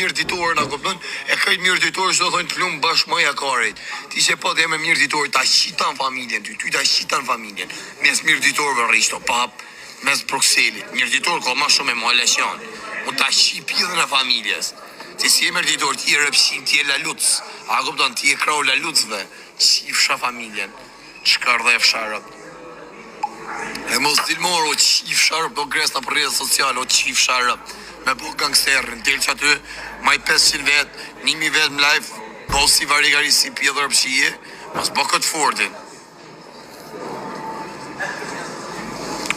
mirë ditor, na kupton? E krejt mirë ditor, çdo thonë plumb bash më jakarit. Ti se po dhe me mirë ditor, ta shitan familjen ty ta shitan familjen. Mes mirë ditorëve rristo pap, mes Bruxellit. Mirë ditor ka më shumë emulacion. Mund ta shipidhën e familjes. Si mirë ditor, ti e rëpshim, ti e laluc. A kupton, ti e krau lalucve. Qifsha familjen. Çkardhe fsharët. E mos dilmor o qifsha rëp, do gres në për rrjetë sociale, o qifsha rëp. Me bo gangsterin, del që aty, maj 500 vet, 1000 vet më live, bo si varigari si pjedhër pëshije, mas bo këtë fortin.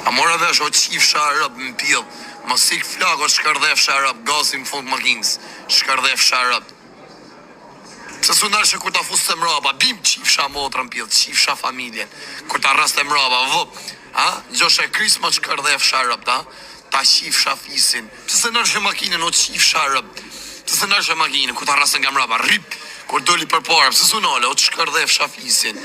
A mora vesh o qifsha rëp më pjedhë, mos sik flak o shkardhef sharap, gazi më fund makinës, shkardhef sharap. Se su nërë që kur ta fusë të mraba, bim qifsha motrën pjedhë, qifsha familjen, kur ta rast të mraba, vëp, gjoshe krisma shkardhef sharap, ta qifsha fisin, se nërë që makinën o qifsha rëp, se nërë që makinën, kur ta rast nga mraba, rip, kur doli për parë, se su nale, o shkardhef shafisin,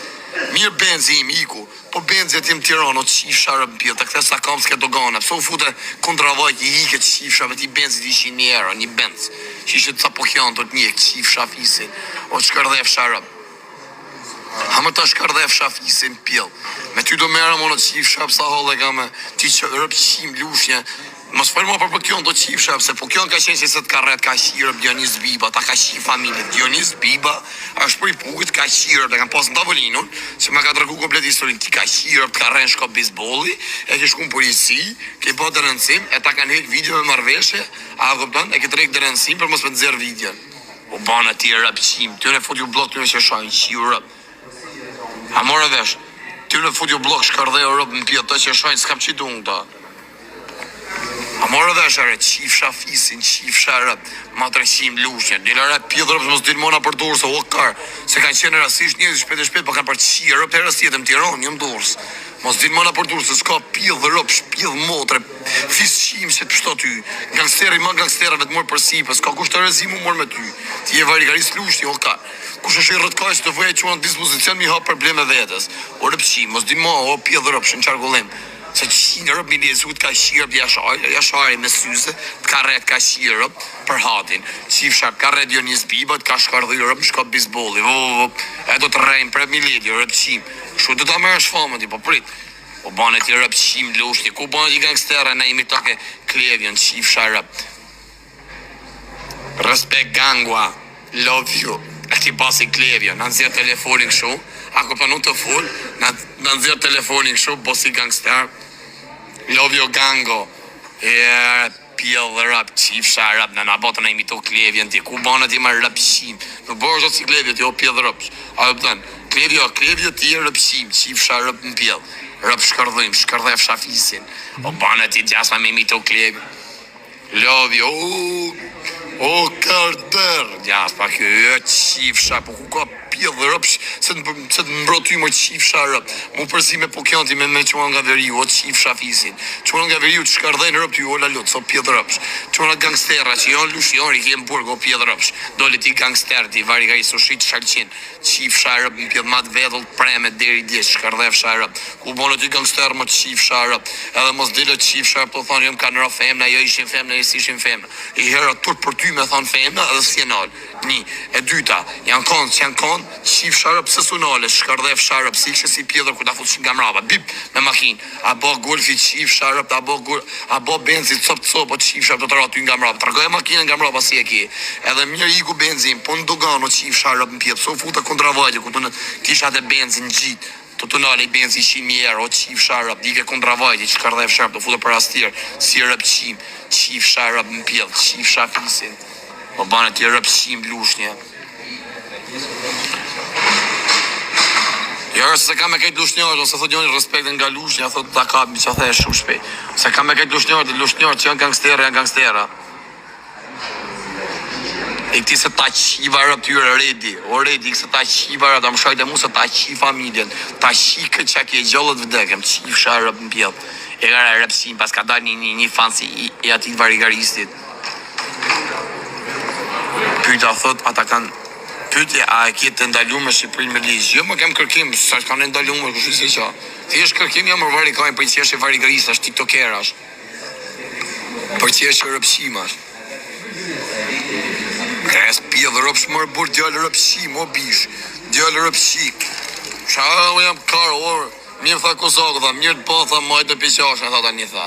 mirë benzi im, iku, po benzi e tim Tiranë, o qifsha rëp pjedhë, të këthe sa kam s'ke dogane, pëso u fute kontra vajt, i ike qifsha, me ti benzi t'ishin një era, një benz, që ishe të sapokjan të një, qifsha fisin, o shkardhef sharap. Ha më ta shkardhef shafisin pjedhë, me ty do mera më në qifsha, pësa holle ka me, ti që rëpqim lushnje, mos fërë më për kjon do qifsha, se po kjon ka qenë që se të karret ka shirë Dionis Biba, ta ka shi familje. Dionis Biba është për i pukët, ka shirë, dhe kanë pas në tavolinun, që me ka dërgu komplet historin, ti ka shirë, të karren shko bisbolli, e ke shku në polici, ke po dërënësim, e ta kanë hek video me marveshe, a këptan, e ke të rek dërënësim për mos me të zerë videon. O banë ati e rëpqim, ty në fut ju blok të në që shajnë, shiu rëp. A more vesh, ty në fut ju blok shkardhe o rëp në pjetë të që shajnë, s'kam qitu unë ta. A morë dhe shërë, qifsha fisin, qifsha rëp, ma të rëshim lushnjën, një lërë pjedhë rëpës mos dilmona për dorës, o karë, se kanë qenë rasisht njëzë shpet e shpet, pa kanë për qirë rëp, herës tjetëm Tiranë, njëm dorës, mos dilmona për dorës, se s'ka pjedhë rëp, shpjedhë motre, fis qim se të pështo ty, gangsteri ma gangsterave të morë për sipë, s'ka kush të rezimu morë me ty, ti e varikaris lushnjë, o karë, kush është i rëtkaj që të vëjë që në dispozicion mi ha probleme vetës, o rëpshim, mos dilmona, o pjedhë rëp, shën qargullim. Se qinë rëp miliesut ka shirëp jashari me syse, të ka ret ka shirëp për hatin. Qifshat ka ret Dionis Biba, të ka shkardhi rëp në shkop bisbolli. E do të rejmë për miledi, rëp qim. Shu të ta merë shfamët, po prit. O banet i rëp qim lushni, ku banet i gangstere, na imi toke klevjen, qifsha rëp. Respekt gangua, love you. E ti basi klevjen, në nëzirë telefonin këshu, ako për nuk të full, në nëzirë telefonin këshu, bosi gangster. Love you gango. Pjellë rap, qifsha rap, në nabotën e imito klevjen ti, ku banët i marë rëpshim. Në bërë si klevjet, jo pjellë rap. A e pëtën, klevjet ti e rëpshim, qifsha rap në pjellë. Rap shkardhim, shkardhef shafisin. O banët i gjasma me imito klevjen. Love you, o karder. Gjasma kjo, qifsha, po ku ka pjellë rëp, se të mbroty më qifsha rëp, mu përsi me pokjanti me qua nga veriu, o qifsha fisin, qua nga veriu të shkardhejnë rëp ty, o lalot, o pjellë rëpsh, qua nga gangstera që janë lush, janë rikjem burg, o pjellë rëpsh, dole ti gangster, ti vari ka i sushit shalqin, qifsha rëp, në pjellë mat vedhull preme deri djesh, shkardhefsha rëp, ku bonë ti gangster më qifsha rëp, edhe mos dile qifsha rëp, të thonë jëm ka nëra femna, jo ishin femna, jo ishin femna, i hera tur për ty me thonë femna, edhe s'jenal, e dyta, janë konë, qifsha rëp sesunale, shkardhef sharëp, si kështë si pjedhër ku ta futë nga mraba, bip me makin, a bo golfi qifsha rëp, a bo benzi cop, o qifsha rëp të të ratu nga mraba, të rgoj makinën nga mraba si e ki, edhe mirë i ku benzin, po në dogano qifsha rëp në pjedhë, so futa kontra vajtje, ku të në kisha dhe benzin gjitë, të të nale i benzi 100.000 euro, qifsha rëp, dike kontra vajtje, shkardhef sharëp, të futa për astirë, si rëp qim, qifsha rëp në pjedhë, qifsha fisin, o banet i rëp qim lushnje. Jo, se ka me këtë lushnjarë, ose thot njëri respektin nga lushnja, thot ta ka mi që thejë shumë shpej. Se ka me këtë lushnjarë që janë gangstera. E këti se ta qiva rëp tyre redi, o redi, se ta qiva rëp, da më shajt e mu se ta qi familjen, ta qi këtë që ke gjallët vdekem, qifsha rëp në pjellë. E gara rëpsin, pas ka da një fansi i ati varigaristit. Pyta thot, ata kanë pytje, a e kjetë të ndalume Shqipërinë me ligjë? Jo, më kem kërkim, sa kanë ndalume, kështu se qa. Ti është kërkim, jo më varikajnë për qeshe varigarisht, është tiktokerash. Për qeshe rëpshimash. rëpsh, mërë burë djallë rëpshi, mo bish, djallë rëpshi. Qa jam karë, orë, mirë tha Kozakë, tha, mirë të po, tha, majtë të piqashën, tha tani, tha.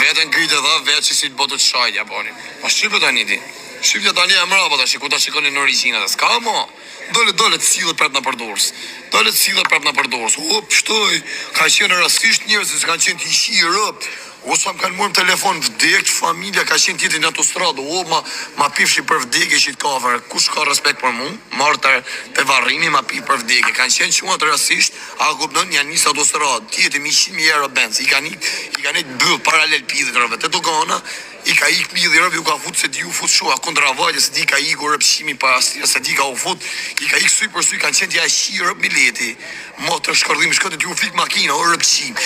Vetën kryte, tha, vetë që si të botu të shajtja, poni. Pa shqipë tani ti. Shqipë tani e mrapa, ta shiku ta shikoni në originat, s'ka mo. Dole të cilë prap në përdorës. Dole të cilë prap në përdorës. O, pështoj, ka qenë rastisht njerëz që kanë qenë të ishi rëpt. O, sa më kanë mërë në telefon vdekt, familja ka qenë tjetin në autostradë. O, ma pifshi për vdekje që i të kafër. Kush ka respekt për mu? Marë të varrimi, ma pif për vdekje. Kanë qenë që të rastisht, a kupton, janë njësë autostradë. Tjetin 100.000 euro benz. I ka një bëllë paralel pidhët rëve. Të dogana, i ka ik midhi rëvi, u ka fut se di u fut shua kondra vajtë, se di ka ik u rëpshimi para stira, se di ka u fut, i ka ik suj për suj, kanë qenë t'ja shi rëp mileti, mo të shkërdhimi, shkote t'ju fik makina, o rëpshim.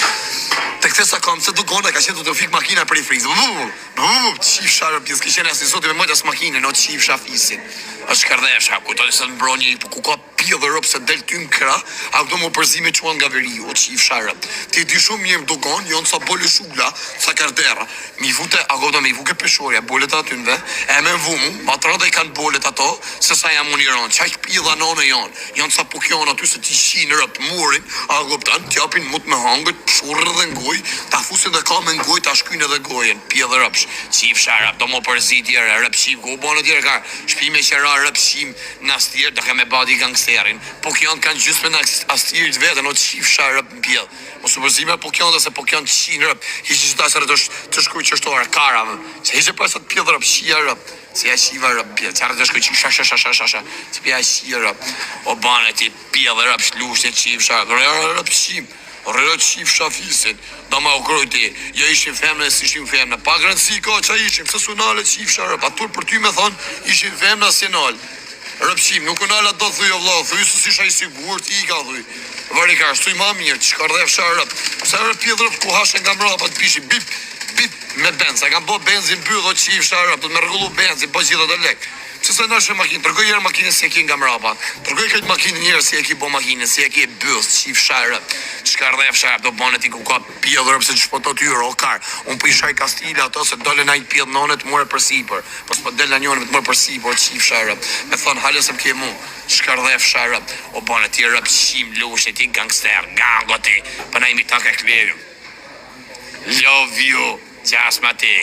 Të këthe sa kam, se do gona ka qenë t'u fik makina për i frizë, qif sharë pjesë, ki qenë asin sotë me mojtë as makine, no qif shafisin. është shkardhefsha, ku të në mbronjë, ku ka pjë dhe rëpë se del ty në kra, a këto më përzime që nga veri, o qif sharët. Ti di shumë mirë dogon, jonë sa bole shugla, sa kardera. Mi vute, a këto mi vuke peshorja, bolet aty në ve, e me vumu, ma të rada i kanë bolet ato, se sa jam unë i ronë, qaj pjë dhe nane jonë sa pokjon aty se ti shinë rëpë murin, a këptan, t'japin mut me hangët, pshurë dhe ngoj, ta fusin dhe ka me ngoj, ta shkujnë edhe gojen, pjë dhe rëpsh, qif sharët, do më përzitje, rëpshim, ku bonë tjere ka shpime qera rëpshim në astjerë, dhe ke me badi gangsterin, po kjonë kanë gjysme në astjerët vetën, o qif sharë rëpë në pjellë. Mos u përzime po kjonë dhe se po kjonë qinë rëpë, hiqë që ta sërë të shkuj qështore, karave, se hiqë për sa të pjellë rëpë, shia rëpë, se ja shiva rëpë pjellë, qarë të shkuj që se pja shia rëpë, o bane ti pjellë rëpë, shlushtë qif sharë, rëpshim, rëpë qif shafisin, do ma u krojti, ja ishim femne e si ishim femne, pa grëndësi ka që ishim, se sunale qif sharë, atur për ty me thonë, ishim femne asinal. Rëpshim, nuk unala do thuj o vla, thuj së si shaj sigur, ti i ka thuj. Varikar, thuj ma mirë, që shkardhef sha rëp. Se rëp pjedh rëp ku hashen nga mrapa të pishi, bip me benz. A kam bo benzin bydho qif sha rëp, të me rregullu benzin, po gjithë dhe lek. Se se nëshë makinë, tërgoj jërë makinë si e ki nga mrapa. Tërgoj këtë makinë njërë si e ki bo makinë, si e ki e bëth, qif sha rëp. Shkardhef sha rëp, do bane ti ku ka pjedh rëp se që shpo të tyre, o kar. Unë për i shaj kastila ato se dole na i pjedh nonet mëre për sipër. Pos po del na njone me të mëre për sipër, qif sha rëp. Me thonë halë se më ke mu, shkardhef sha rëp. O bane ti rëp shim, lushe, ti gangster, gango ti. Për na imi ta ke klevju. Love you, gjasma ti,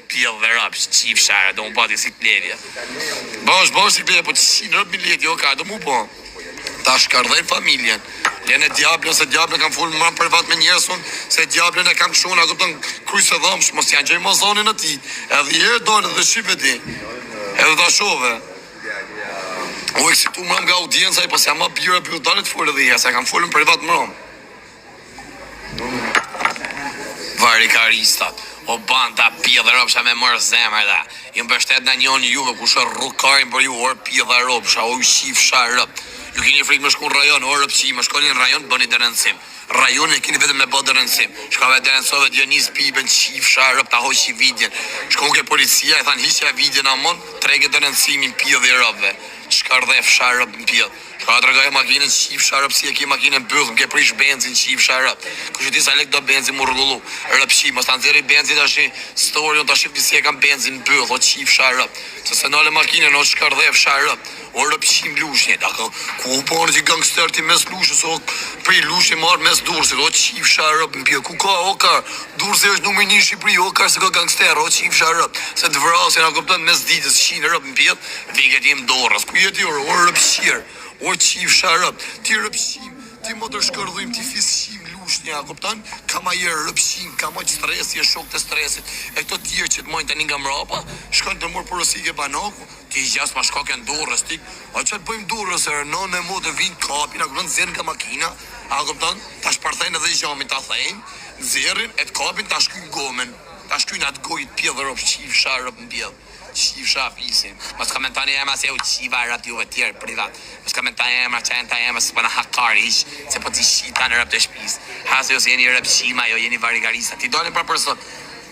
pjellë dhe rëpë, qif shara, do më pati si klevje. Bosh si klevje, po që në rëpë miljet, jo ka, do mu po. Ta shkardhejnë familjen. Lene diablën, se diablën kam full më privat me njerësun, se diablën e kam këshunë, a këpëtën krysë e dhamsh, mos janë gjej mozonin e ti. Edhe jërë dojnë dhe shqipe ti. Edhe ta shove. O e kësi tu mëram nga audienca, i pas jam ma bjërë për dalit full edhe jesë, e kam full më privat mëram. Varikaristat. O banda pjedha ropsha me mërë zemër da. Ju më bështet në njënë juve ku shë rrukarin për ju orë pjedha ropsha, o shif sha rëp. Ju kini frikë me shku në rajon, o rëpsi, më shkoni në rajon, bëni dërënësim. Rajon e kini vetëm me bë dërënësim. Shkave dërënësove Dionis Piben, qif sha rëp, ta hoqi vidjen. Shkon ke policia, e thanë hiqja vidjen amon, trege dërënësimin pjedhe rëpve. Shkardhef sha rëp në pjedhe. Ka të rëgaj makinën qif sharëp, si e ki makinën bëllë, më ke prish benzin qif sharëp. Kështë ti sa lek do benzin më rrullu, rëpshim, mos të nëziri benzin të ashtë story, unë të ashtë si e kam benzin bëllë, o qif sharëp. Se se nale makinën, o shkardhef sharëp, o rëpshim lushnje, da ku u ponë që gangster ti mes lushës, o pri lushnje marë mes dursit, o qif sharëp në pjë, ku ka, o ka, dursi është numër 1 Shqipëri, o ka se ka gangster, o qif sharëp, se të vrasin, a këptën mes ditës, qinë rëp në pjët, viket im dorës, ku jeti orë, o rëpshirë. O qif sharëp, ti rëpshim, ti më të shkërdhujmë, ti fishim lushnja, a kuptan? Ka ma jërë rëpshim, ka ma që stresi, e shok të stresit, e këto tjerë që të mojnë të një nga mrapa, shkën të mërë përësike banaku, ti gjas ma shkoke në dorës, ti, a që të bëjmë dorës, e rënon e mo të vinë kapin, a kuptan, zërën nga makina, a kuptan, ta shparthejnë edhe gjamin, ta thejnë, zërën, e të kapin, ta shkyn gomen, ta shkyn atë gojit pjedhë rëp, qif sharëp në pjedhë. Qif shafisin. Mos komentoni ema se u qiva rap juve tjerë privat. Mos komentoni ema që e ema se përna hakari ish, se po t'i shita në rap të shpis. Hase jo se jeni rëpshima, jo jeni varigarisa. Ti dolin për zot.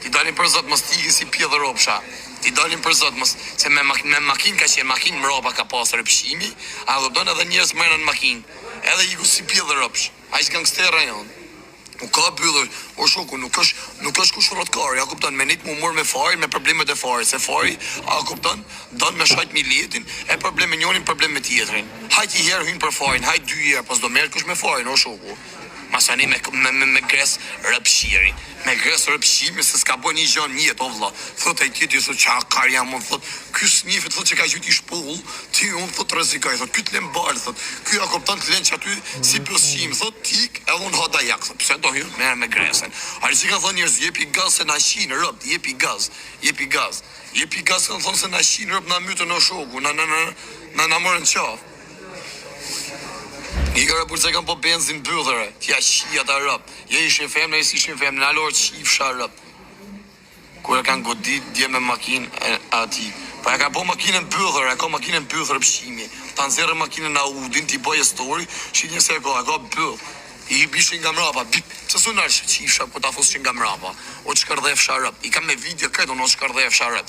Ti dolin për zot, mos t'i si pjedhë ropsha. Ti dolin për zot, mos se me makin ka qenë makin mropa ka pasë rëpshimi, a do edhe njerëz mërën në makin. Edhe i ku si pjedhë ropsh. A ish gangstera jonë. Nuk ka byllë, o shoku, nuk është kush rrotkari, a kupton, me nit mu mor me fari, me problemet e fari, se fari, a kupton, don me shajt miletin, e problem me njërin, problem me tjetrin. Hajt I herë hyn për farin, hajt 2 herë, pas do merr kush me farin, o shoku. Masani me gres rëpshiri. Me gres rëpshimi se s'ka bo një gjanë njët, o vla. Thot e tjeti, thot që akar jam, thot, ky snifit, thot që ka gjyti shpull, ti unë, thot, rezikaj, thot, ky të lembalë, thot, ky a koptan të len që aty si pësqim, thot, tik, edhe unë hada jak, thot, pse do hynë, merë me gresen. Ari që ka thonë njërës, jepi gaz se na shinë, rëpt, jepi gaz. Jepi gaz, kanë thonë se na shinë, rëpt, na mytë në shoku, na morën qafë. I kërë për se kam po benzin bëllëre, tja shia ta rëp. Je ishin fem, në ishin fem, në alor qifsha rëp. Kërë kanë godit, dje me makinë ati. Pa e ka po makinën bëllëre, e ka makinën bëllëre pëshimi. Ta nëzirë makinën në udin, ti boje story, shi njëse e ka bëllë. I bishin nga mrapa, pëse su nërë qifsha, po ta fosë që nga mrapa. O që kërdhef sharëp. I kam me video këtë, o që kërdhef sharëp.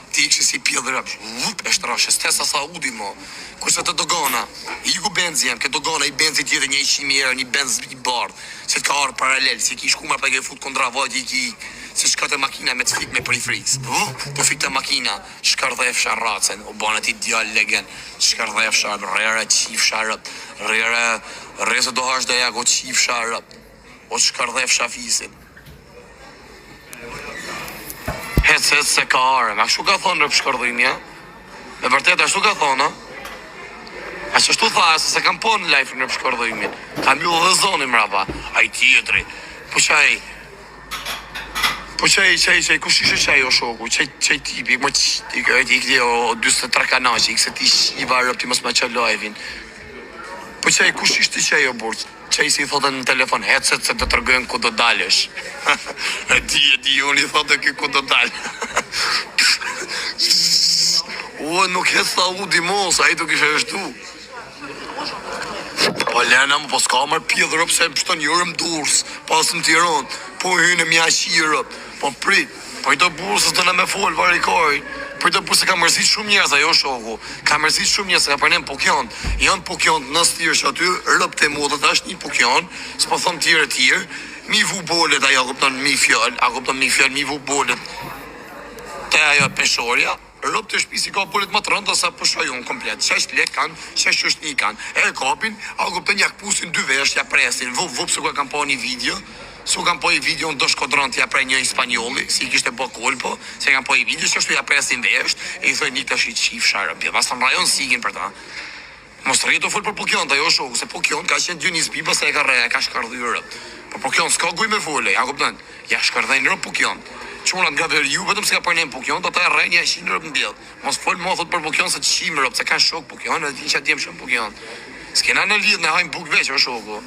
Ti ikë si pjellë rëpsh, e shtrashe, stesa sa udi mo. Kurse të dogona, I ku benzi jem, këtë dogona I benzi tjetë një 100.000 një benz I bardh, se të ka arë paralel, se ki shkumar për ke fut kondra vajt se shka të makina me të fik me për I friks. Të fik të makina, shkardhef sharracen, o banët I djallë legen, shkardhef sharrap, rere qif sharrap, rere se do hash dhe jak o qif sharrap, o shkardhef shafisin. Hecet se ka are, ma kështu ka thonë në pëshkërdhimi, ja? Me vërtet, ashtu ka thonë, a që shtu tha, se kam po në live në pëshkërdhimin, ka mjullë dhe zoni mrapa, a I tjetri, po qaj, kush ishe qaj o shoku, qaj tipi, më i këti o 23 kanaqi, I këse ti shiva rëp, ti mos ma qa live-in, po qaj, kush ishte qaj o burq, qaj si I thotë në telefon, headset se të tërgojnë ku do dalësh. E di, unë I thotë ki ku do dalë. O, nuk hetë tha udi mos, a I të kishe eshtu. Po lena më, po s'ka mërë pjedhë rëp, se pështon jërëm durs, pas në Tiron, po hynë e mja shirëp, po prit, po I të bursës të në me folë varikari, po I të bursë ka mërësit shumë njerëz, ajo shoku, ka mërësit shumë njerëz, ka përnem pokjon, janë pokjon në stirë që aty, rëp të modët, është një pokjon, s'po thëmë tjere, mi vu bolet, ajo kupton mi fjall, mi vu bolet, te ajo peshorja, rëp të shpisi ka bolet më të rëndë, sa përshajon komplet, 6 lek kanë, 6 është një kanë, e kapin, a kupton jak pusin 2 vesh, ja presin, vup, se ku kam po një video, su kam po I video në do shkodron t'ja prej një Spanjoli, si I kishte bo kolpo, se kam po I video, që ashtu ja presin vesht, e I thoi një të shi qif sharëm, pas të në rajon sigin për ta. Mos të rritë të full për Pokjon, të ajo shoku, se Pokjon ka qenë dy një zbipa se e ka reja, ka shkardhyrët. Për Pokjon s'ka guj me fulle, ja kupton, ja shkardhejnë rëp Pokjon. Qunat nga verju, vetëm se ka përnem Pokjon, të ta e rejnë 100 rëp në bjellë. Mos full mo thot për Pokjon se të qimë rëp, se ka shok Pokjon, edhe ti që atjem shumë Pokjon. S'kena në lidh në hajnë buk veç, o shoku.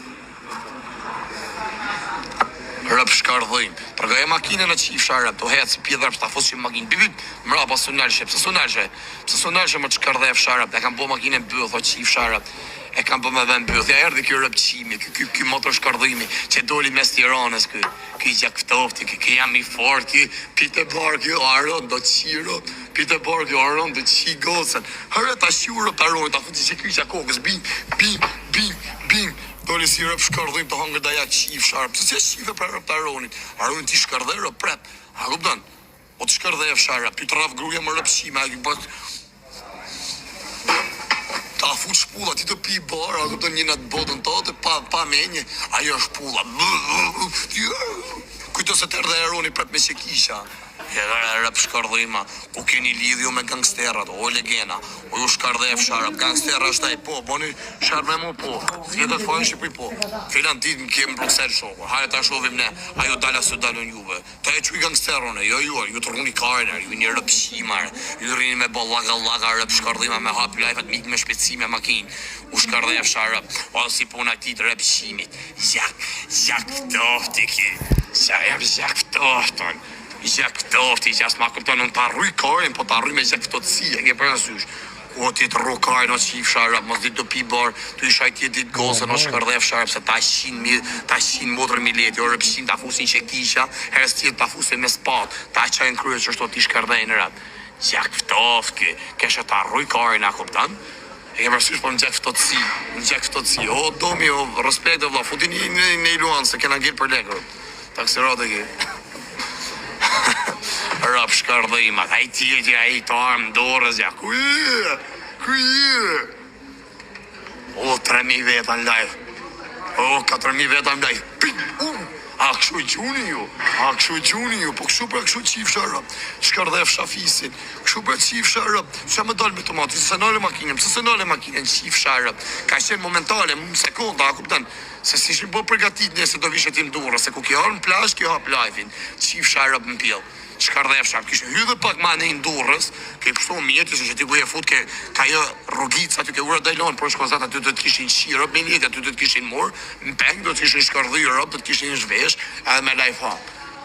Rëp shkardhojnë, tërgaj e makine në qif sharëp, të hetë si pjedhërp, të afos që makinë, bibit, mra pas të nërshë, pëse së nërshë më të shkardhef sharëp, e kam po makine bëllë, thot qif sharëp, e kam po me dhe në bëllë, ja erdi kjo rëp qimi, kjo motor shkardhimi, që doli mes Tiranës, kjo gjaktofti, kjo jam I fort, kjo pite bar, kjo aron, do qiro, pite bar, kjo aron, do qi gocen, hërë ta shurë të aron, ta futi që kjo që kokës, bim, doli si rëp shkardhim të hangër da ja qif sharëp, se qife për rëp të aronit, aronit ti shkardhe rëp prep, a kupton, o të shkardhe e sharëp, ty të raf gruja më rëp shime, ta fut shpulla, ti të pi bar, a kupton një në të botën të atë, pa menje, ajo shpulla, kujto se të erdhe e aronit prep me që kisha, rëp shkardhima, ku keni lidhju me gangsterat, o legena, o ju shkardhef sharëp, gangstera është taj, po, boni sharëp me mu, po, fjetët fojnë Shqipëri, po, filan dit në kemë Bruxelles shokë, hajë ta shovim ne, ajo dala së dalën juve, ta e quj gangsterone, jo, ju të rruni kariner, ju një rëp shimar, ju rini me bo laga, rëp shkardhima me hapi lajfat, mik me shpeci me makin, u shkardhef sharëp, o si puna tit rëp shimit, jak ftofti ki, jak ftofton, jak ftofti, që as ma këpton në të arruj karin, po të arruj me jak ftotësi, e ke për nësysh. O ti të rru karin, o qif sharëp, mos dit do pi bar, të isha I tjetit gosën, o shkardhef sharëp, se ta 100 motër mileti, o rëpshin ta fusin që kisha, herës tjetë ta fusin me spat, ta qajnë kryet që shto ti shkardhejnë rap. Jak ftofti, keshe të arruj karin, a këpton? E ke parasysh po në gjak ftohtësi. O domi, o respekt valla, futi në Iluan se kena ngel për lekë. Taksirat e ke. Rap shkardhima, ai ti ai to armë dorës ja. Ku je? O 3.000 veta në live. O 4.000 veta në live. A kështu gjuni ju, po kështu pra kështu qifsha rëp, shkardhef shafisin, kështu pra qifsha rëp, që me dalë me tomati, se nale makinen, qifsha rëp, ka qenë momentale, më sekonda, a kuptan, se si shim po përgatit një se do vishet tim dura, se ku kjo arë në plash, kjo hap live-in, qifsha rëp në pjell. Shkardhef shap, kishë hydhe pak ma në indurës, ke kështu mjeti, se që ti buje fut, ka jo rogic, aty ke ura dajlon, por shkozat aty të kishin shirëp, me njeti aty të kishin mor, në peng, do të kishin shkardhyrëp, do të kishin zhvesh, edhe me life ha.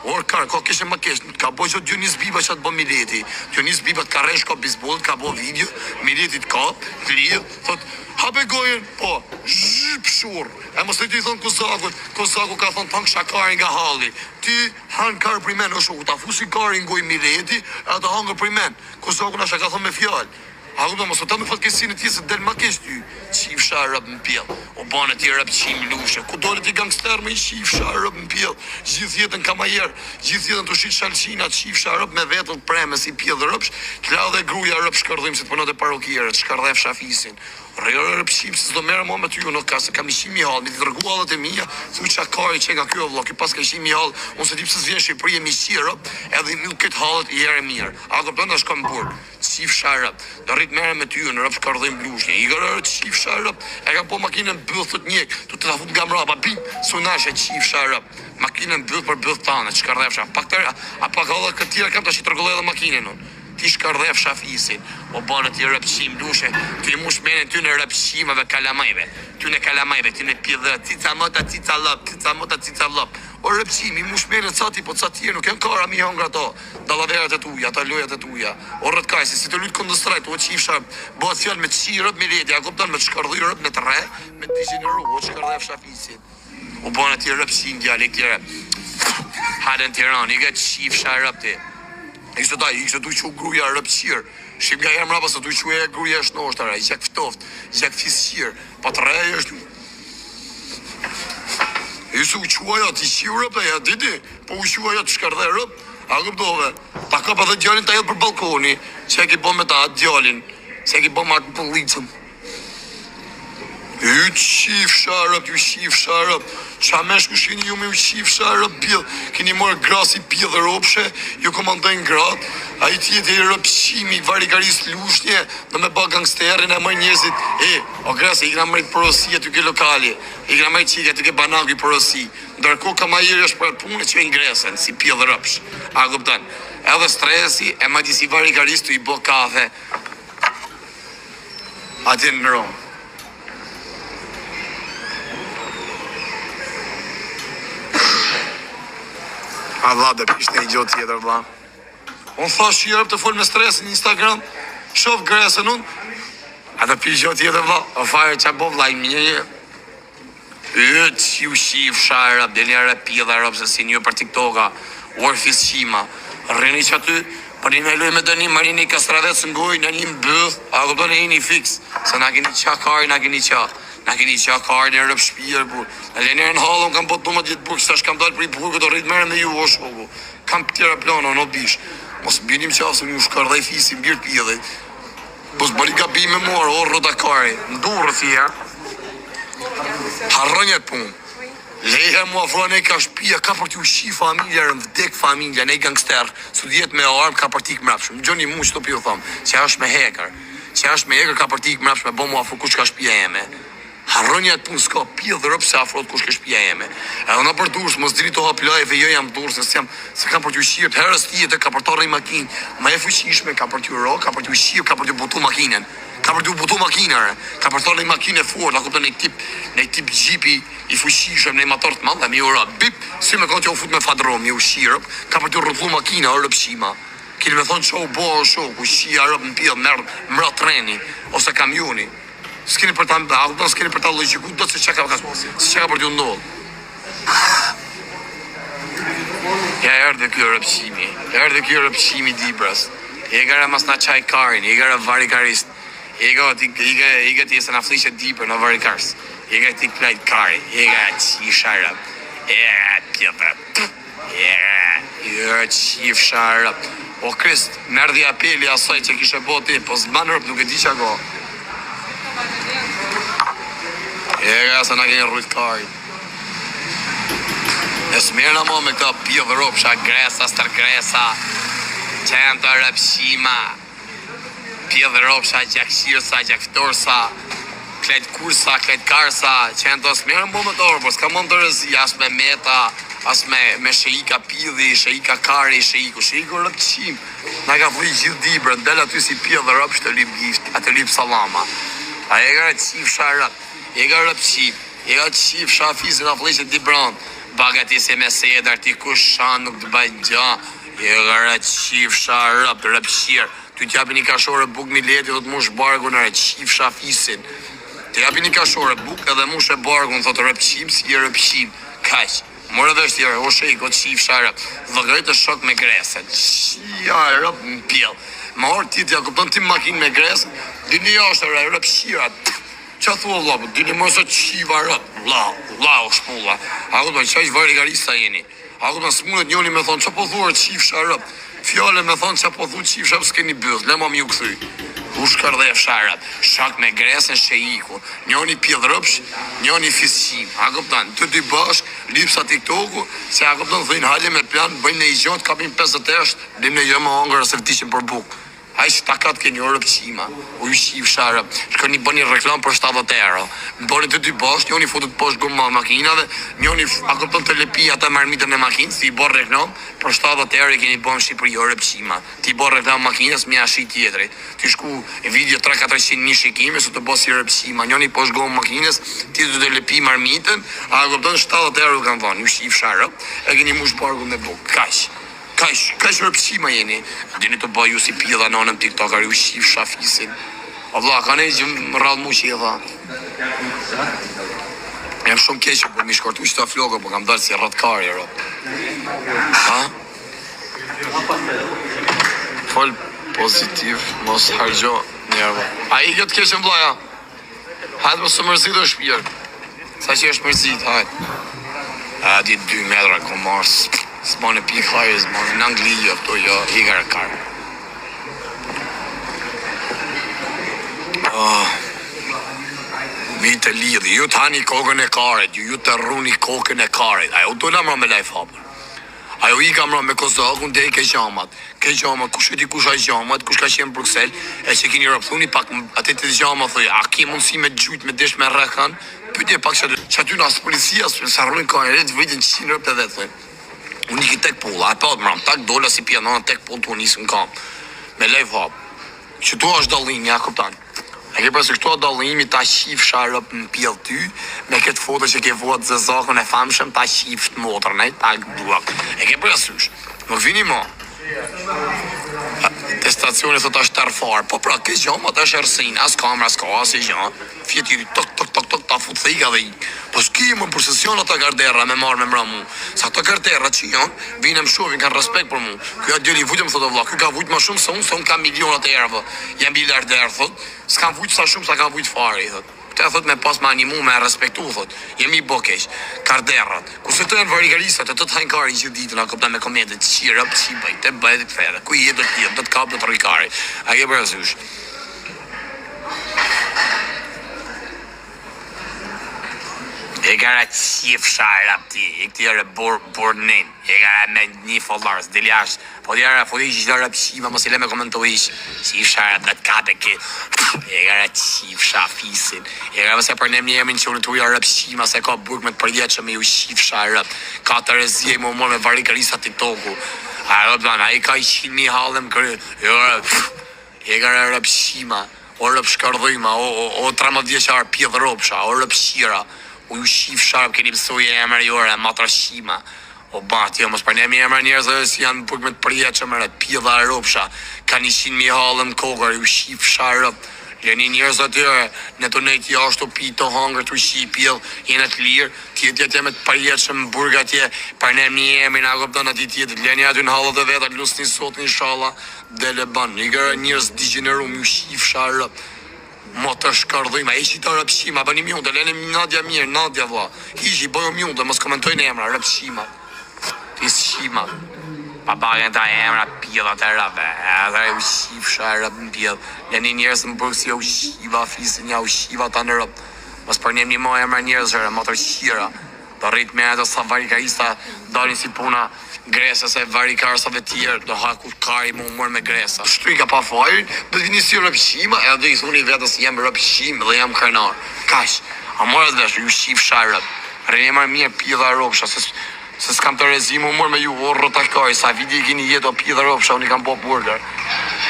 Or ka kishin më kesh, ka bo që Dionis Biba që atë bo Mileti, Dionis Biba të ka resh ka bizbolt, ka bo video, Mileti të ka, të lidh, thot, hape gojen, po, zhip shur, e mos të ti thonë Kozaku ka thonë tank shakarin nga halli, ti hanë karë për i men, është u ta fusi karin ngoj Mileti, e ta hangë për i men, Kozaku nasha ka thonë me fjallë. A ku do mos ta me fatkeqësinë e tij se del më keq ty. Qifsha rëp në pjell. O bane ti rëp qim lushe. Ku dole ti gangster me i qifsha rëp në pjell. Gjithë jetën kamajer, gjithë jetën të shit shalqina, qifsha rëp me vetën preme si pjell rëpsh. Kla dhe gruja rëp shkërdhim si të përnot e parokjerët, shkërdhef shafisin. Rrë rëp qim se s'do merë mo me ty në ka se kam i shimi hall, me ti dërgu halët e mija, se u qakari që nga kjo vlog, i pas ka i shimi hall, unë se ti pëse s'vjen Shqipëri e mi qirëp, edhe i milë këtë halët i ere mirë. A do përnda shkom burë, qif sharëp, do rritë merë me ty në rëp shkardhim blushnje, i gërë rëp qif sharëp, e ka po makinën bëth të njek, tu të ta fut nga mrapa, bim, sunashe qif sharëp, makinën bëth për bëth tane, shkardhef sharëp, a pak edhe këtë tjera kam të shi tërgullë edhe makinën unë. Ti shkardhef shafisin, o banë ti rëpqim lushe, ti mush menen ty në rëpqimeve kalamajve, ty në kalamajve, ty në pjedhë, cica mota, cica lop, o rëpqimi, mush menen cati, po cati tjerë, nuk janë kara mi hongra to, dalaverat e tuja, ata lojat e tuja, o rëtkajsi, si të lutë këndëstrajt, o qifsha, bëhet fjall me të qirëp, me leti, a kuptan me të shkardhyrëp në të re, me të digeneru, o shkardhef shafisin, o banë ti rëpqim dialekt tjere, hadën Tiran, i ga qifsha rëp ti. Ishte du që gruja rëpqirë, shqip nga jam rapa se du që e gruja është noshtara, i qak ftoft, i qak fisqirë, pa të rej është... Ishte u quaja t'i qirë rëp, ja diti, po u quaja të shkardhe rëp, a këpdove, ta ka pa dhe djallin ta jetë për balkoni, që e ki po me ta atë djallin, që e ki po me atë policëm. Ju qif sharëp, qa me shkushini ju me u qif sharëp pjell, keni morë grasi pjell dhe ropshe, ju komandojnë gratë, a i tjetë e rëpqimi, varikaris lushnje, dhe me bë gangsterin e mërë njëzit, o grasi, i këna mërë porosi aty ke lokali, i këna mërë qiti aty ke banaku i porosi, ndërko kamajeri është për atë punë që e ngresen, si pjell dhe rëpsh, a kuptan, edhe stresi, e ma disi varikaris të i bë kafe, atje në Romë. A vla dhe pishtë një gjotë tjetër vla. Unë thash që jërëp të folë me stresin në Instagram, shof gresën unë, a dhe pishtë gjotë tjetër vla, o fajë që bo vla i mjeje. Që ju shif sharëp, dhe një repi dhe rëpë se si një për TikToka, orfis qima, rrini që aty, për një me loj me dëni, më një kastravet së ngoj, në një mbëth, a këpë në një fix, se na keni qa kari, na keni qa kari një rëpë shpijër, bur. Në lenjerë në halën, kam botë nëmë djetë burë, kësa shkam dalë për i burë, këtë rritë merë me ju, o shoku. Kam tjera plano, në bish. Mos binim qasë, një shkardaj fisi, mbirë pjedhe. Mos bëri gabi me morë, o rrota kari. Ndurë, thia. Harrënjët punë. Lehe mu afrone ka shpia, ka për t'ju shi familja, rëm vdek familja, ne gangster, su djetë me armë, ka për t'ik mrapshëm. Gjoni mu që të pjo thomë, që është me heker. Që është me heker, ka për t'ik mrapshëm, bo mu afro kush ka shpia jeme. Harronjat punë s'ka pjell dhe rëpë se afrot kush ke shpia jeme. Edhe në për durës, mos diri të hap lajve, jo jam durës, se kam për t'ju shirët, herës tjetë, ka për të rrej makinë, ma e fuqishme, ka për t'ju ro, ka për t'ju shirë, ka për t'ju butu makinën. Ka për t'ju butu makinën, ka për të rrej makinë e fort, a kuptën në tip gjipi i fuqishëm, në motor të madh, mi ura, bip, si me kanë t'ju fut me fadrom, mi u shirë, ka për t'ju rrëdhlu makina, o rëpshima. Kini me thonë që u bo, ku shia rëp në pjell, mra treni, ose kamioni. S'keni për ta logiku, do të se që ka për t'ju ndollë. Ja erdhe kjo rëpqimi, Dibras. E gara mas na qaj karin, e gara varikarist, Ik het is een afliesje dieper naar waar ik kars. Ik het ik pleit kari. Ik het chief sharp. Chief sharp. O Krist, merdi apeli asaj që kishe bo ti, po s'ban rëp nuk e di që go. Se na keni rrujt kari. E s'mirë në mo me këta pjodhe ropsha, gresa, stër gresa, qenë të rëpshima. Pjodhe ropsha, gjakshirësa, gjakftorsa, klet kursa, klet karsa, qenë të s'mirë në mo me të orë, po s'ka mund të rëzi, as me meta, as me shejika pjodhi, shejika kari, shejiku rëpshim. Na ka fri gjithë dibër, del aty si pjodhe ropsh të lip gift, atë lip salama. A e ka qif sharap, e ka rëpshim, e ka qif shafizin a fleqet di brand. Bagati se me sedar ti kush shan nuk të bajnë gja. E gara qif sharap, rëpshir. Ty t'japi një kashore buk një leti dhe të mush bargun e qif shafisin. T'japi një kashore buk edhe mush e bargun thot rëpshim si e rëpshim. Kaq, morë dhe është tjere, o shej ko qif sharap. Dhe gajtë shok me gresen. Qia e rëp në pjell. Ma orë ti t'ja kupton ti makin me gresen. Dini është e rëpshirat. Qa thua vla, po dini mos e qiva rëp. Vla o shpulla. Ako të qa ishë varigarista jeni. Ako të s'mundet njoni me thonë, qa po thua qifsha rëp. Fjale me thonë, qa po thua qifsha për s'keni bëth. Lema mi u këthy. U shkërdhef sharap. Shak me gresen shejiku. Njoni pjedhrëpsh, njoni fisqim. Ako të tanë, të dy bashk, lipsa TikToku, se ako të në thujnë halje me plan, bëjnë në i gjotë, kapin 50 esht, dim në gjë më hongër se vëtishim për buk. Ai që takat keni orë pëqima, u ju shqip sharap, shkoni bëni reklam për 70 euro. Bëni të dy bosh, njoni futët poshtë gumë makinave, njoni akopton të lepi ata marmitën e makinës, ti i bërë reklam, për 70 euro i keni bënë Shqipëri orë pëqima. Ti i bërë reklam makinës, mja shi tjetëri. Ti shku video 3-400 një shikime, së të bësi orë pëqima. Njoni poshtë gumë makinës, ti të lepi marmitën, akopton 70 euro kanë thonë, ju shqip sharap, e keni mush bargun me buk, kash. Kash rëpshima jeni. Dini të bëj ju si pjeda në anëm TikTokar ju shqif shafisin. O vla, ka ne gjëmë më rrallë mu që i dha. Jam shumë keqë, po mi shkortu që ta flokë, po kam dalë si rratkari, ro. Ha? Fol pozitiv, mos hargjo njerëve. A i këtë keqën vlaja? Hajtë më së mërzit o shpjerë. Sa që është mërzit, hajtë. A di 2 metra ko mars. S'bane pikë hajë, s'bane në Angli, këto jo, i gara karë. Vite lidhi, ju të hani kokën e karet, ju të rruni kokën e karet. Ajo të la mra me lajf hapër. Ajo i ka mra me Kozakun dhe i ke gjamat. Ke gjamat, kush e di kush a gjamat, kush ka qenë Bruxelles, e që kini rëpthuni pak atë të gjamat, thoi, a ki mundësi me gjujt me desh me rëkan, pytje pak që aty në asë policia, së rrunin ka e rritë vëjtën 100 rëp të dhe, thoi. Unë iki tek pulla, e pa të mram, tak dola si pjanon, tek pull të unisë në kam. Me lejf hap. Që tu është dalimi, ja kuptan. E ke përse këto dalimi ta qif sharëp në pjell ty, me këtë foto që ke vuat zezakën e famshëm, ta qif të motrën, e tak duak. E ke përsysh, nuk vini mo. Te stacioni thot është tërfar, po pra, ke gjama të është ersin, as kamera, s'ka, as i gjama. Fjetiri, tok, ta fut thika dhe i. Po s'ki më për sesion ata garderra me marrë me mra mu. Sa ata garderra që janë, vinë më shovin, kanë respekt për mu. Kjo djeli vujtë më thotë vlla, kjo ka vujtë më shumë se unë kam milionat e erëve. Jam miliarder, thot. S'kam vujtë sa shumë sa kam vujtë fare, thot. Këta thot me pas me animu, me respektu, thot. Jemi bokesh, karderrat. Kurse të janë varigarisat, të hajnë kari që ditën, a këpta me komedet, qira, pësibaj, të bëjt të këthere. Ku i jetë të tjetë, të kap, të të rikari. A ke përësysh. E gara qif sharap ti, e këtire burnin, e gara me një follars, dili ashtë, po djera fodi që qëtë rëpshima, mos i le me komentu ish, qif sharap dhe të kape ki, e gara qif shafisin, e gara mëse për ne mjemin që unë të uja rëpshima, se ka burg me të përjetë që me ju qif sharap, ka të rezje më mor me varikarisa TikToku, a rëplan, a i ka i qinë një halëm kërë, e gara rëpshima, o rëpshkardhima, o 13 vjeqar pjedh rëpsha, o rëpshira, u ju shif sharp, keni pësoj e emër jore, matra shima. O bat, jo, mos për ne mi emër njerëz dhe si janë burg me të përjetë që mëre, pjedha e ropsha, ka 100.000 halëm kokër, ju shif sharp. Jeni njerëz atyre, në të nejtë jashtu pi të hangër të shi pjedh, jenë të lirë, tjetë me të përjetë që më burg atje, për ne mi emër nga këpëtën ati tjetë, leni aty në halët dhe vetë, lusë një sot një shala, dhe le ban, një gërë njerëz digenerum, ju shif sharp. Mo të shkardhujma, ishi të rëpshima, bëni mjundë, lene Nadia mirë, Nadia vla. Ishi, bëjo mjundë, mos komentojnë emra, rëpshima. Ti shima. Pa bagën ta emra, pjella të rëve, edhe u shifsha e rëpë në pjellë. Lene njerës më bërë si u shiva, flisin ja u shiva ta në rëpë. Mos përnem një mo emra njerëzërë, më të shira. Do rritë me edhe sa varikarista, dalin si puna Gresës e varikarësave tjerë, do haku kari mu mërë me Gresa. Shtrika pa fajrin, do t'vini si rëpshima, e do i thuni vetës jem rëpshim dhe jam karnar. Kash, a morët vesh, ju shif sharët. Rene marë mirë pjeda ropsha, se s'kam të rezimu mërë me ju orë rëtakari, sa vidi i kini jetë o pjeda ropsha, unë i kam po burger.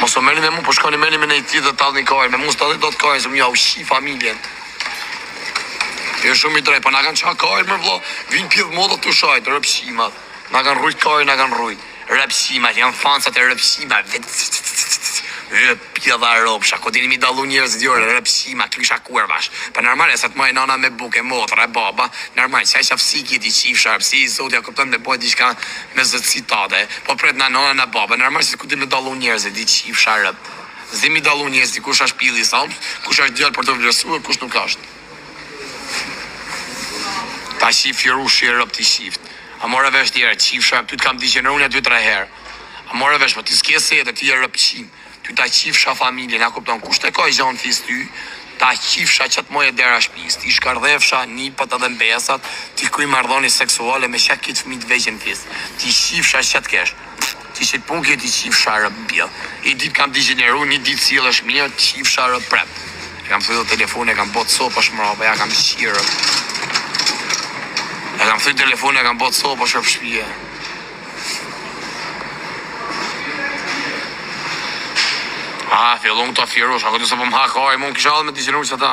Mos o meni me mu, po shkoni meni me nejti dhe talë një kari, me mu s'talë do t'kari, se mu ja u shi familjen. E shumë i drejt, pa na kanë qa kari, më vlo, vinë pjedh modët të shajtë, rëpshimat. Na kanë rrujt kari, na kanë rrujt. Rëpshimat, janë fansat e rëpshimat. Pjedha ropsha, ko dini mi dalu njerëz djore, rëpshima, klisha kurvash. Pa normal e sa të maj nana me buke, motra e baba, normal, që a shafsi kjeti qif sharp, si i zotja këptën me bojt diçka me zëtë citate, po pret na nana na baba, normal që ku di me dalu njerëz e di qif sharp. Zdi mi dalu njerëz, di kush është pili sa, kush është djallë për të vlerësuar, kush nuk është. Ta shif fjeru shirë t'i shift. A mora vesh tjera, qif sharp, ty t'kam digjenerunja 2-3 herë. A mora vesh, po t'i s'kese e t'i e rëpqim. Ty ta qifsha familjen, a kupton, kush të ka i gjanë fis ty, ta qifsha qëtë moje dera shpis, ti shkardhefsha nipët edhe mbesat, ti kuj mardhoni seksuale me shak kitë fmit veqen fis, ti qifsha qëtë kesh, ti qëtë pun kjo ti qifsha rë bjell, i dit kam digjeneru, një dit cilë është mirë, qifsha rë prep, e kam thujë telefone, e kam botë sopa shmëra, ja kam shqirë, e kam thujë telefone, e kam botë sopa shërë shpije. Fillon të afjerosh, ako të se po më haka aj, më në kisha adhe me t'i qenuar që ta.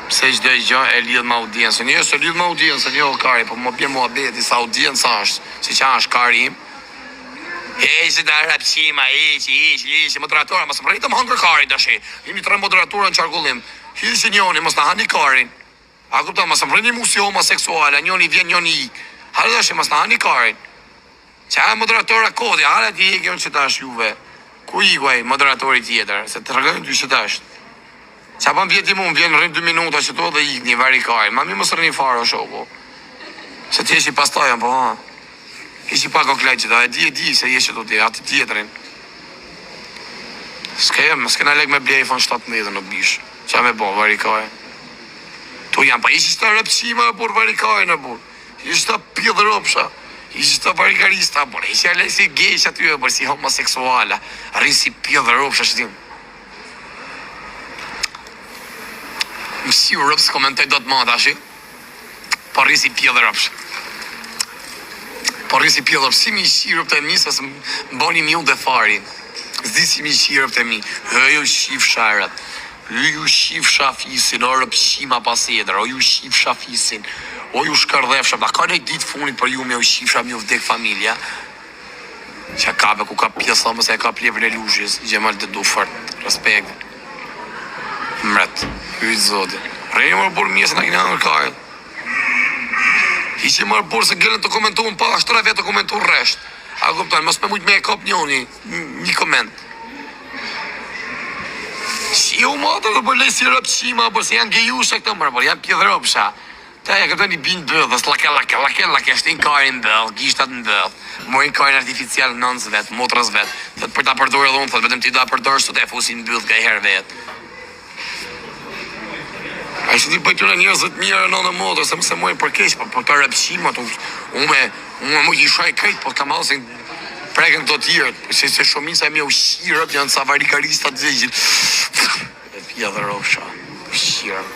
Pse që dhe gjë e lidhë me audiencën, një se lidhë me audiencën, një o kari, po më bje mua beti, sa audiencë është, si që është kari im. Ishë të rëpshima, ishë, moderatora, mësë më rritë më hangër kari të shi, jemi 3 moderatora në qarkullim, ishë njoni, mësë në hani karin, a kupta, mësë më rritë një musi homoseksuale, njoni vjen, njoni i, halë dhe shi, mësë në hani karin, që e moderatora kodi, halë ti i kjo në që ta është juve. Ku i guaj moderatori tjetër, se të rëgën ty që të është. Qa pa më vjeti mu, më vjenë rrinë 2 minuta që to dhe i një varikaj, ma mi më së rrinë farë o shoko. Se ti eshi pastajan, po ha. Eshi pak o klejtë që ta, e di se jeshi të ti, ati tjetërin. S'kena lek me blej iPhone 17 në bish, qa me bo varikaj. Tu janë, pa ishi që ta rëpshima e bur varikaj në bur, ishi ta pjedhë ropsha. Ishtë të varikarista, bërë, ishtë e si gejsh aty e bërë, si homoseksuala, rrinë si pjedhë rëpsha shëtim. Më si u rëpsë komentoj do të mëta, shi? Po rrinë si pjedhë rëpsha. Po rrinë si pjedhë rëpsha. Si mi shi rëpë të mi, se së më boni mi unë dhe farin. Zdi si mi shi rëpë të mi. Ju shif sharët. Ju shif shafisin, o rëpshima pas edër, o ju shif shafisin. O ju shkardhefsha, da ka një ditë funit për ju me u shifsha mi u vdek familja. Që kape ku ka pjesë thëmë se e ka plevën e lushis, gjemal të du fërt, respekt. Mret, hyjtë zote. Rejnë mërë burë mjesë në kina në kajl. Ishi mërë burë se gëllën të komentuën pa, 3 vetë të komentuën resht. A kuptan, mos me mujtë me e kap një koment. Si u matë dhe bërë lej si rëpshima, bërë se janë gejushe këtë mërë, bërë janë pjedhë rëpsha. Ta e këpëtën i binë bëdhës, lake, shtin karin bëdhë, gishtat në bëdhë, morin karin artificial në nënës vetë, motrës vetë, thët për ta përdojë edhe unë, thët vetëm ti da përdojë sot e fusin bëdhë ka i herë vetë. A ishtë ti për këtëre njërëzët mirë në në motrë, se mëse mojnë përkesh, për të rëpshimat, unë më i shaj krejt, po të kam alësin preken të tjërët, se shumin se me u shirëp, janë sa varikaristat dhe gjithë. E pja dhe ropsha, shirëp.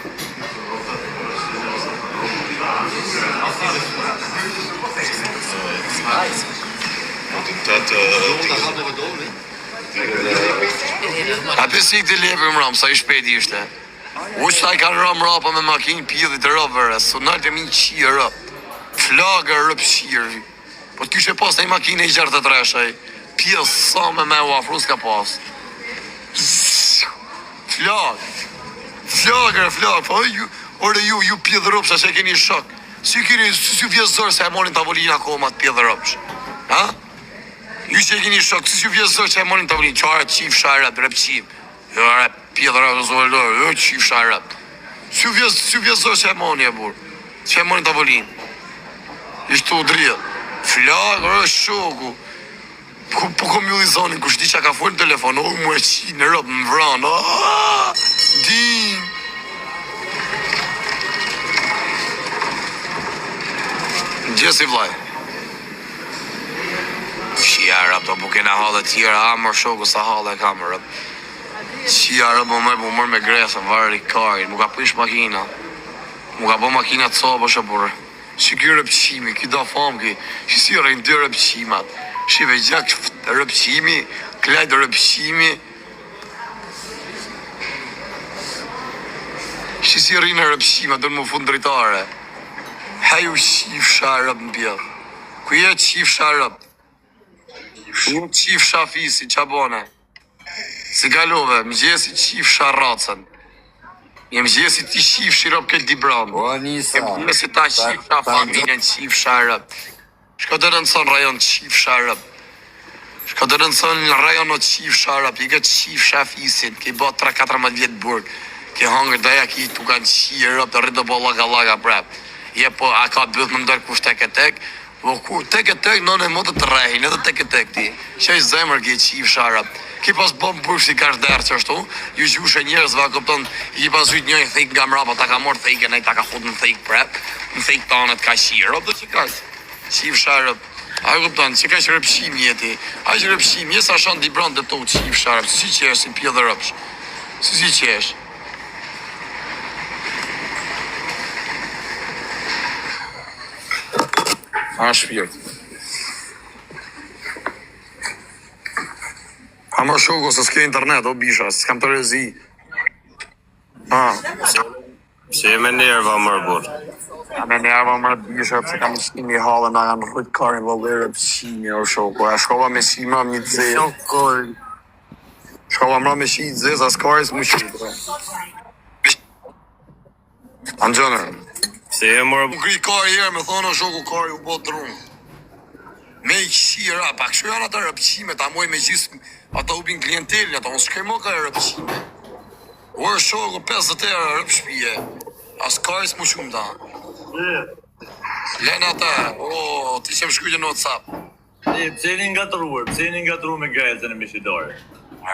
A pesi këtë lepë më ramë, sa i shpeti ishte. U që ta i kanë ramë rapa me makinë pjedhit të rëpëve, së nalë të minë qirë rëpë, flagë rëpë shirë. Po të kyshe pas në i makinë i gjartë të treshaj, pjedhë sa me u afru s'ka pas. Flagë, po ju pjedhë rëpësha që e keni shok. Si ju vjezër se e morin tavolin akoma të pjedhë rëpsh. Ha? Ju që e keni shok, si ju vjezër që e morin tavolin, qare qif, share, drepqim. Jo, pjedra dhe zollë, qifsha arab. Si vjezo që e moni e burë, që e moni tavolin. Ishtë u drija. Flakë, shoku. Po kom ju i zonin, kush di që ka full në telefon, mu e qi në rëpë më vranë, din. Gjesi vlaj. Shia rëpë, të bukena halë tjera, amër shoku sa halë e kamë rëpë. Shia rëpë, më mërë me gresa, varë i karin, mu ka pësh makina. Mu ka po makina të sobë është burë. Shi ki rëpqimi, ki da famë ki, shi si rëjnë dy rëpqimat. Shive gjak rëpqimi, klajt rëpqimi. Shi si rëjnë rëpqimat, dërë më fund dritare. Haju qif sharëp në pjedhë. Ku je qif sharëp? Ku qif shafisi, qabone? Si galove, më gjesi qif sharacën. Jem gjesi ti qif shirop këtë dibram. Jem gjesi ta qif shafaminën qif sharëp. Shko të rëndëson rajon qif sharëp. Shko të rëndëson në rajon o qif sharëp. I këtë qif shafisin, ki bo 3-14 vjetë burg. Ki hangër daja ki tu kanë qirëp të rritë bo laga prap. Je po, a ka bëth më ndërë kush tek e tek. Po ku tek e tek, në në motë të rejhin, edhe tek e tek ti. Që i zemër ki qif sharëp. Ki pas bom burg si ka shderë që ashtu. Ju gjushe njerëzve, a këpton, i pas ujt njëj thik nga mrapa, ta ka morë thik e nej ta ka hud në thik prap. Në thik tanët ka qirëp, dhe që ka qif sharëp. A këpton, që ka që rëpshim jeti. A që rëpshim, jesa shanë di brand dhe to qif sharëp. Si që esh, si pje dhe rëpsh. Si që esh. A shpirt. A më shoko se s'ke internet, o bisha, s'kam të rezi. Se e me nerva mërë burë. A me nerva mërë bisha, pëse kam shkimi halën, a kanë rrët karin vëllere pësimi, o shoko. A shkova me shima më një dzezë. Shkova mra me shi një dzezë, as karis më shi. Angjënër. Se e mërë Më kri kari herë, me thonë o shoko kari u botë drunë. Me i këshira, pa këshu janë ata rëpqime, ta moj me gjithë, ata ubin klientelin, ata unë s'kej mo ka rëpqime. Ure shoko 50 euro rëpshpije, as karis më shumë ta. Lena ta, ti që më shkujtë në WhatsApp. Pse jeni ngatruar me grezën e mishidore?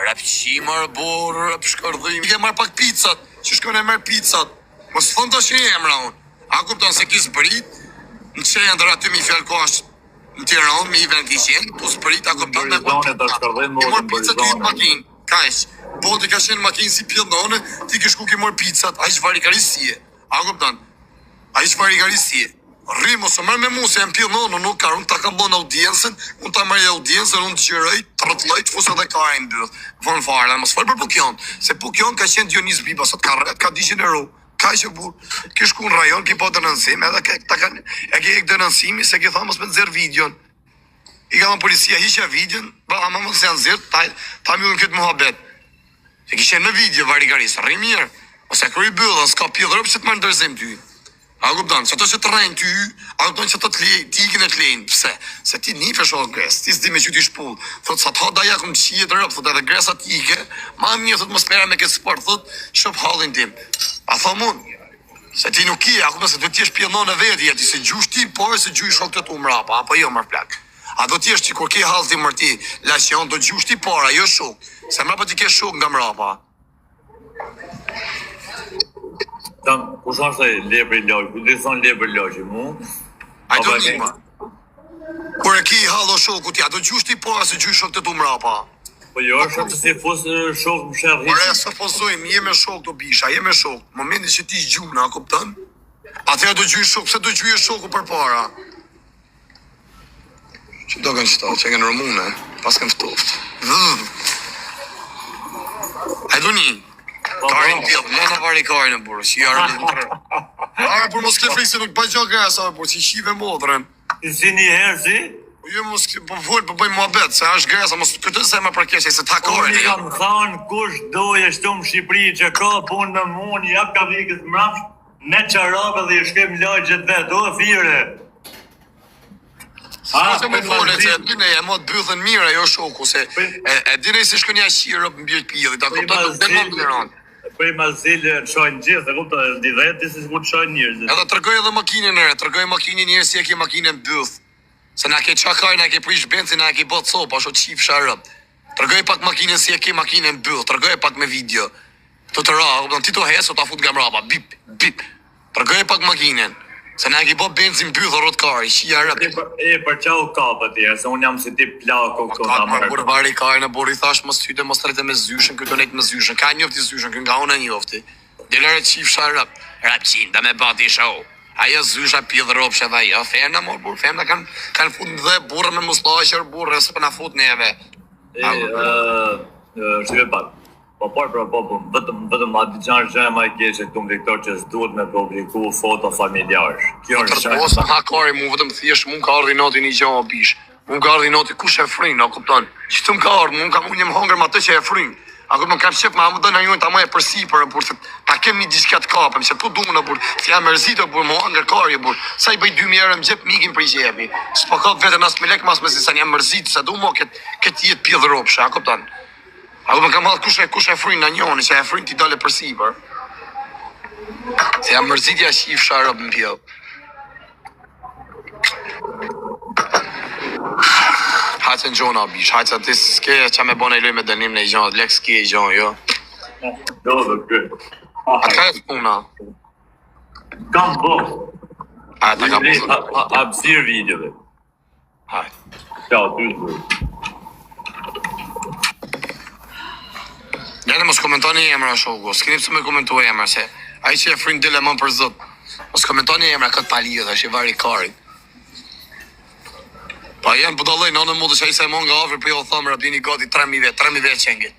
Rëpqime, rëborë, rëpshkërdhim. I ke marrë pak pizzat, që shkone e marrë pizzat. Mos thonë të që emra unë. A kupton se kisë brit, në që janë dëra 2000 fjallë kashtë. Në Tiranë, me i vend kishen, po s'përit, a këptat me I mor pizzat i makinë, kajsh. Po ti ka shenë makinë si pjellone, ti ke shku ki mor pizzat, a ish varikarisie. A këptan, a ish varikarisie. Rrim ose mërë me mu se jem pjellone, nuk ka, unë ta kam bon audiencen, unë ta marrë audiencen, unë të gjërëj, të rëtlajt, fusat e ka e ndërë. Vonë fare, mos falë për Pukjon, se Pukjon ka shenë Dionis Biba, sot ka rret, ka 200 euro. Ka që burë, ki shku në rajon, ki po dënënsim, edhe e ke ek dënënsimi, se ki tha mos me të zërë videon. I ka më policia hiqja videon, ba ama mos janë zërë, ta mjullën këtë muhabet. Se ki shenë në video, varikarisë, rri mirë, ose kërë i bëllë, s'ka pjellë, pëse të marë ndërzim ty. A kupton, që ato që të rejnë ty, a kupton që ato të ikin e të lejnë, pse? Se ti nife shohë gres, ti s'di me që ti shpull, thot sa të hada ja këm qijet rëpë, thot edhe gresa t'ike, ma mirë, thot më spera me këtë sport, thot, shop halin tim. A tha mund, se ti nuk je, a kupton se do t'jesh pjelnon e veti, ti se gjush ti, por se gjush shok të tu mrapa, apo jo mërë plak. A do t'jesh që kur ke halë ti mërti, lasjon, do gjush ti para, jo shok, se mrapa ti ke shok nga mrapa. Ku shonë se lepër i lojë, ku të thonë lepër i lojë, mu? A do njima. Kur e ki halë o shoku ti, a do gjush ti para, se gjush shok të tu mrapa. Po jo, shumë të si fusë shokë më shërë Por e së pozojmë, jeme shok të bisha, jeme shok. Momenti që ti gjuna, kupton? Atëja do gjujë shok, pse do gjujë shoku për para? Që do kënë qëta, që e kënë rëmune, pas kënë ftoft. E du një, karin tjep, lëna vari karin e burë, që jarë në tërë. Are, për mos ke frikë se nuk pa gjo gresa, por që i shive modrën. Si një herë, si? Po ju mos po vol po bëj muhabet, se është gresa, mos këtë se më përkeq se ta korën. Unë kam thënë kush doje shtu në Shqipëri që ka punë me mund, jap ka vikës mrapsh, ne çarabë dhe i shkem lagjet vet, o fire. S'ka se më fole që dine e më të bythën mirë ajo shoku se e dine se shkënja shirë më bjët pjillit, a kupton nuk den më të liron. Për i mazile në shojnë gjithë, e kupta, di dheti si s'ku të shojnë njërë. Edhe tërgoj edhe makinën e re, tërgoj makinën njërë si e ke makinën byth. Se na ke qakaj, na ke prish benzin, na ke bot sopa, sho qif sharëp. Tërgoj pak makinën si e ke makinën byth, tërgoj pak me video. Të ra, kupton, ti të heso ta fut nga mrapa, bip, bip. Tërgoj pak makinën. Se na ke bot benzin byth o rotkari, shia rëp. E për qau kapët tje, se unë jam si ti plako këto ta Ka marrë. burë vari kajnë, burë i thash mos tyte, mos trete me zyshën, këtë nejtë me zyshën. Ka njofti zyshën, këtë nga unë e njofti. Dilere qif sharëp. Rapqin, da me bati show. Ajo zysha pjellë ropshe dhe ajo, femna mor burë, femna kanë fut në dhe burë me muslashër, burë, se për na fut neve. Shqipe pak. Po vetëm Adixhan Zhema e keqe këtu në këto që s'duhet me publiku foto familjarësh. Kjo Po është tërposa hakari mu vetëm thjesht mu ka ardhi noti një gjë o bish. Mu ka ardhi noti kush e frin, a kupton? Që të më ka ardhë, mu ka mu një më hongër ma të që e frin. A kupton, kam qep ma më dëna njën ta më e përsipër, por se ta kem një diçka të kapëm, se tu dunë, por si jam mërzitë, por më hongër kari, por sa i bëj 2 mjerë më gjep mikin për i gjepi. S'po ka vetën as me lek mas me si sa një mërzitë, se du mo këtë jetë pjellë ropshe, a kupton? A kupton, kam hadhë kush e frin në njoni, që e frin ti dole përsipër. Se jam mërzitja shif sharëp në pjellë. Hajtë në gjona, bish, hajtë të s'ke që me bona i loj me dënim në i gjonë, lek s'ke i gjonë, jo. do dhe kërë. A ka e s'puna? Kam bo. A ta ka posë? Absir videove. Hajtë. Ciao, ty të Njëre mos komentoni emra shoku, s'keni pse me komentu emra, se ai që e frin dile më për zot. Mos komentoni emra këtë palidhe, është i vari karit. Pa jenë pëdalloj, në në mundë që ai se mon nga afër, për jo thamë rabdini gati 3.000 vetë qenge.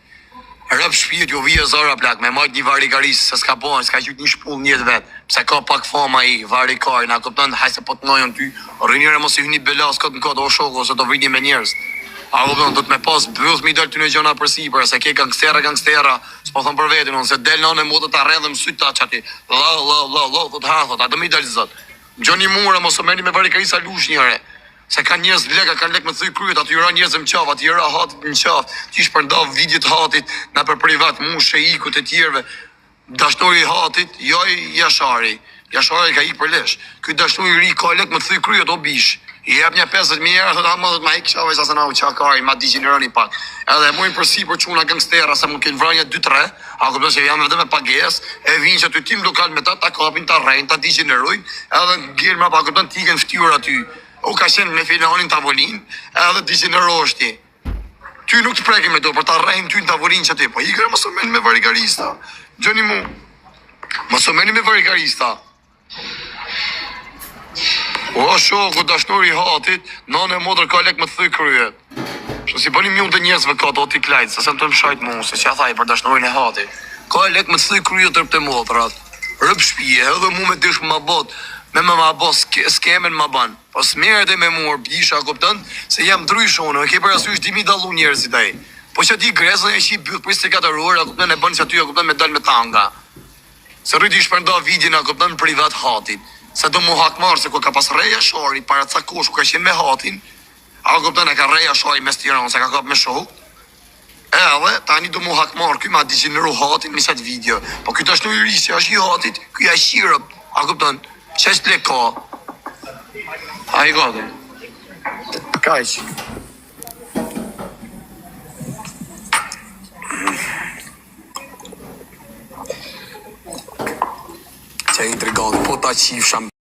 Rëp shpijet ju vije zara plak, me majt një vari karisë, se s'ka bojnë, s'ka qyt një shpull njët vetë, pse ka pak fama i vari kari, na kupton, hajse po të nojon ty, rënjëre mos i hynit belas këtë në këtë o shoko, ose do vini me njerës. A kupton, do të me pas bëth mi dal ty në gjona për sipër, se ke gangstera, s'po thon për vetin, unë se del në mundë ta rredhëm syt ta çati. Thot ha, thot, a do mi dal zot. Gjoni mure mos o merrni me vari karisa lush njëre. Se kanë njerëz leka, kanë lek me thyj kryet, aty ra njerëz në qaf, aty ra hatit në qaf, ti shpërndav videot hatit na për privat, mu sheikut e tjerëve. Dashnori i hatit, jo i Jashari. Jashari ka ik për lesh. Ky dashnori i ri ka lek me thyj kryet o bish. I jep një 50.000 euro, thot ama ma ik qave sa se na u qakari, ma degeneroni pak. Edhe mojnë përsi për çuna gangstera, se mund kënë vranja 2-3, a kupton se jam edhe me pagesë, e vinë që aty tim lokal me ta kapin, ta rrejnë, ta degenerojnë, edhe ngirë ma pa kupton tiken ftyrë aty. U ka qenë me filanin tavolin, edhe degenerosh ti. Ty nuk të prekim me do, për ta rrejnë ty në tavolin që ti, po i kërë mos o meni me varigarista. Gjoni mu, mos o meni me varigarista. O shoku dashnori i hatit, nane modër ka lek me të thyj kryet. Që si bëni mjën të njerëzve ka do t'i klajtë, se se më të më shajt mu, se që a thaj për dashnorin e hatit. Ka lek me të thyj kryet tërp të modrat. Rëp shpije, edhe mu me dish ma bot, me ma bot skemen ma ban. Po s'meret e me mur, bjisha, kuptën, se jam ndryshon, e ke për asysh dimi dalu njerëzit ai. Po që ti gresën e shi byth për 24 orë, a kuptën e bën që aty, a kuptën me dal me tanga. Se rriti shpërnda vidin, a kuptën privat hatit. Se do mu hakmarë, se ku ka pas reja shori, para ca kosh, ku ka qenë me hatin, a kuptën e ka reja shori mes Tiranë, se ka kap me shok, edhe tani do mu hakmarë, ky ma degeneru hatin me qatë video, po ky të ashtu i risi, është i hatit, ky ja shirëp, a kuptën, që është le ka, a i gati, kajq. Që e intrigant, po ta qifsham.